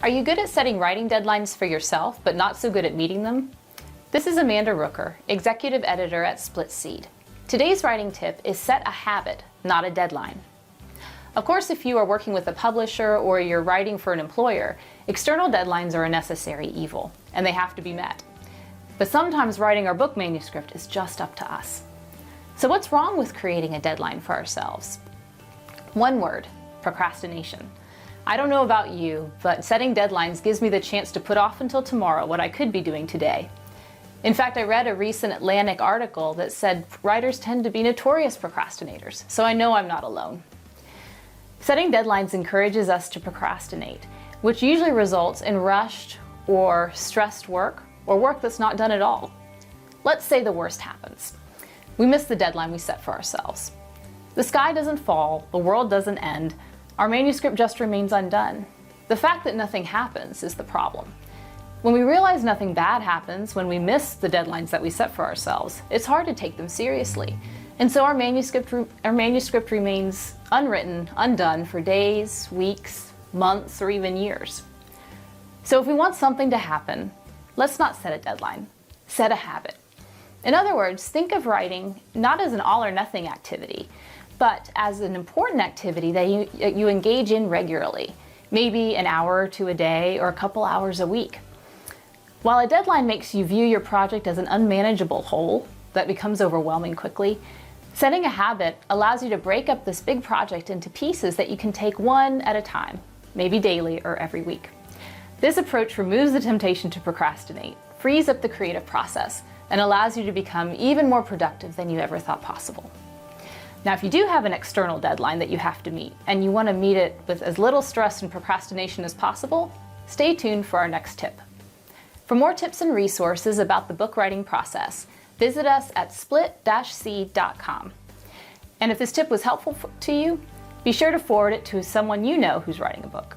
Are you good at setting writing deadlines for yourself, but not so good at meeting them? This is Amanda Rooker, Executive Editor at SplitSeed. Today's writing tip is set a habit, not a deadline. Of course, if you are working with a publisher or you're writing for an employer, external deadlines are a necessary evil, and they have to be met. But sometimes writing our book manuscript is just up to us. So what's wrong with creating a deadline for ourselves? One word: procrastination. I don't know about you, but setting deadlines gives me the chance to put off until tomorrow what I could be doing today. In fact, I read a recent Atlantic article that said writers tend to be notorious procrastinators, so I know I'm not alone. Setting deadlines encourages us to procrastinate, which usually results in rushed or stressed work, or work that's not done at all. Let's say the worst happens. We miss the deadline we set for ourselves. The sky doesn't fall, the world doesn't end, our manuscript just remains undone. The fact that nothing happens is the problem. When we realize nothing bad happens, when we miss the deadlines that we set for ourselves, it's hard to take them seriously. And so our manuscript remains unwritten, undone for days, weeks, months, or even years. So if we want something to happen, let's not set a deadline, set a habit. In other words, think of writing not as an all or nothing activity, but as an important activity that you engage in regularly, maybe an hour or two a day or a couple hours a week. While a deadline makes you view your project as an unmanageable whole that becomes overwhelming quickly, setting a habit allows you to break up this big project into pieces that you can take one at a time, maybe daily or every week. This approach removes the temptation to procrastinate, frees up the creative process, and allows you to become even more productive than you ever thought possible. Now, if you do have an external deadline that you have to meet, and you want to meet it with as little stress and procrastination as possible, stay tuned for our next tip. For more tips and resources about the book writing process, visit us at split-seed.com. And if this tip was helpful to you, be sure to forward it to someone you know who's writing a book.